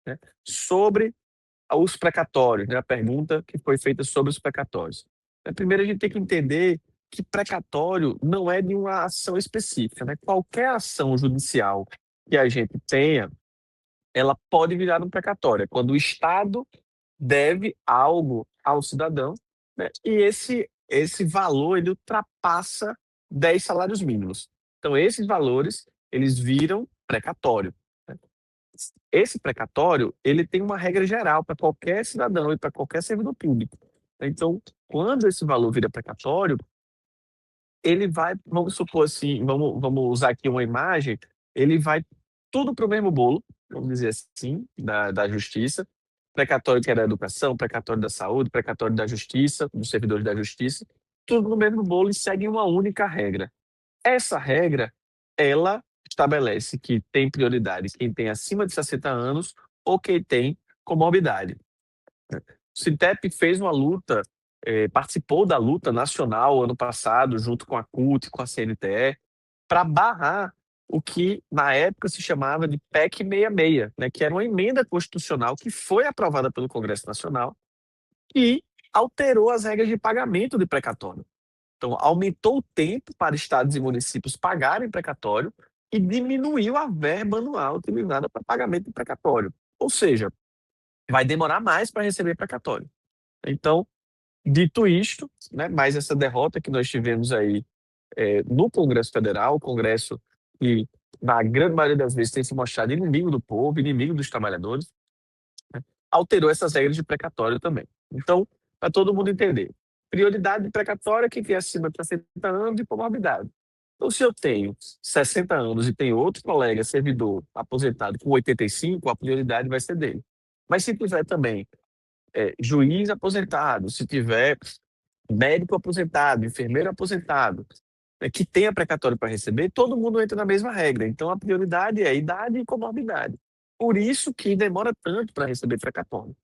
né, sobre os precatórios, né, a pergunta que foi feita sobre os precatórios. Primeiro a gente tem que entender que precatório não é de uma ação específica, né? Qualquer ação judicial que a gente tenha, ela pode virar um precatório. É quando o Estado deve algo ao cidadão, né? E esse valor ele ultrapassa 10 salários mínimos. Então esses valores eles viram precatório, né? Esse precatório ele tem uma regra geral para qualquer cidadão e para qualquer servidor público. Então, quando esse valor vira precatório, ele vai, vamos supor assim, vamos usar aqui uma imagem, ele vai tudo para o mesmo bolo, vamos dizer assim, da justiça, precatório que é da educação, precatório da saúde, precatório da justiça, dos servidores da justiça, tudo no mesmo bolo e segue uma única regra. Essa regra, ela estabelece que tem prioridade quem tem acima de 60 anos ou quem tem comorbidade. O Sintep fez uma luta, participou da luta nacional ano passado, junto com a CUT, com a CNTE, para barrar o que na época se chamava de PEC 66, né, que era uma emenda constitucional que foi aprovada pelo Congresso Nacional e alterou as regras de pagamento de precatório. Então, aumentou o tempo para estados e municípios pagarem precatório e diminuiu a verba anual utilizada para pagamento de precatório. Ou seja, vai demorar mais para receber precatório. Então, dito isto, né, mais essa derrota que nós tivemos aí no Congresso Federal, o Congresso que, na grande maioria das vezes, tem se mostrado inimigo do povo, inimigo dos trabalhadores, né, alterou essas regras de precatório também. Então, para todo mundo entender, prioridade de precatório é quem tem acima de 60 anos e comorbidade. Então, se eu tenho 60 anos e tenho outro colega servidor aposentado com 85, a prioridade vai ser dele. Mas se tiver também juiz aposentado, se tiver médico aposentado, enfermeiro aposentado, que tenha precatório para receber, todo mundo entra na mesma regra. Então, a prioridade é idade e comorbidade. Por isso que demora tanto para receber precatório.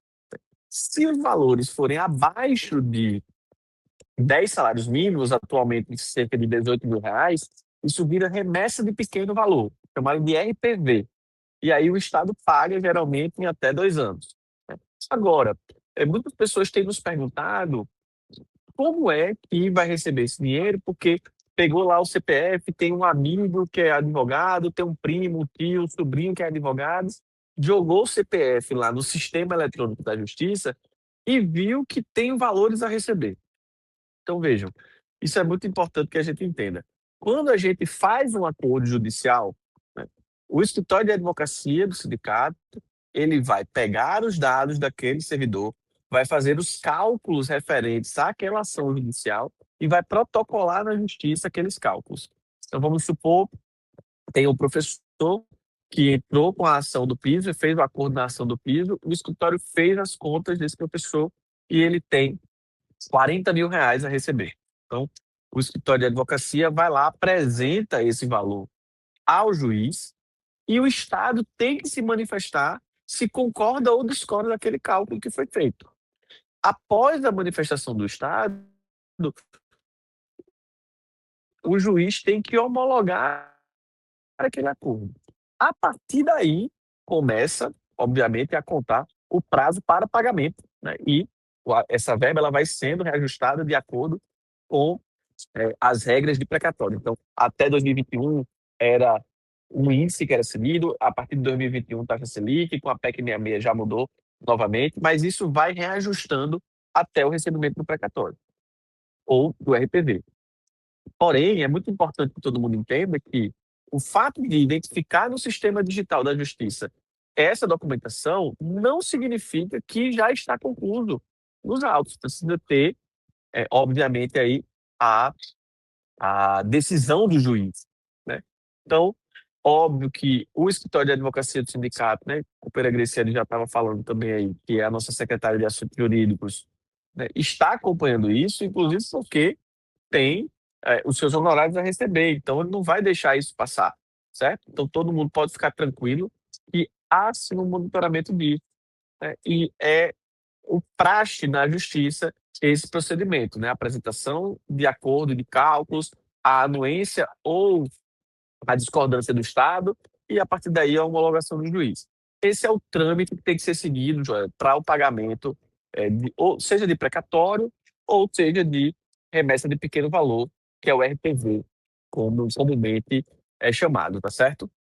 Se os valores forem abaixo de 10 salários mínimos, atualmente cerca de 18 mil reais, isso vira remessa de pequeno valor, chamado de RPV. E aí o Estado paga geralmente em até 2 anos. Agora, muitas pessoas têm nos perguntado como é que vai receber esse dinheiro, porque pegou lá o CPF, tem um amigo que é advogado, tem um primo, um tio, um sobrinho que é advogado, jogou o CPF lá no sistema eletrônico da Justiça e viu que tem valores a receber. Então, vejam, isso é muito importante que a gente entenda. Quando a gente faz um acordo judicial, né, o escritório de advocacia do sindicato, ele vai pegar os dados daquele servidor, vai fazer os cálculos referentes àquela ação judicial e vai protocolar na justiça aqueles cálculos. Então, vamos supor, tem um professor que entrou com a ação do piso e fez o acordo na ação do piso, o escritório fez as contas desse professor e ele tem 40 mil reais a receber. Então, o escritório de advocacia vai lá, apresenta esse valor ao juiz e o Estado tem que se manifestar se concorda ou discorda daquele cálculo que foi feito. Após a manifestação do Estado, o juiz tem que homologar aquele acordo. A partir daí, começa, obviamente, a contar o prazo para pagamento, né? E essa verba ela vai sendo reajustada de acordo com as regras de precatório. Então, até 2021 era um índice que era seguido, a partir de 2021 taxa Selic, com a PEC 66 já mudou novamente, mas isso vai reajustando até o recebimento do precatório ou do RPV. Porém, é muito importante que todo mundo entenda que o fato de identificar no sistema digital da Justiça essa documentação não significa que já está concluído nos autos. Precisa ter, obviamente, aí a decisão do juiz, né? Então, óbvio que o escritório de advocacia do sindicato, né, o Pera Graciele já estava falando também aí, que é a nossa secretária de Assuntos Jurídicos, né, está acompanhando isso, inclusive porque tem os seus honorários a receber, então ele não vai deixar isso passar, certo? Então todo mundo pode ficar tranquilo que há sim um monitoramento disso, né? E é o praxe na justiça esse procedimento, né? A apresentação de acordo de cálculos, a anuência ou a discordância do Estado e, a partir daí, a homologação do juiz. Esse é o trâmite que tem que ser seguido, Joel, para o pagamento, ou seja de precatório, ou seja de remessa de pequeno valor, que é o RPV, como comumente é chamado, tá certo?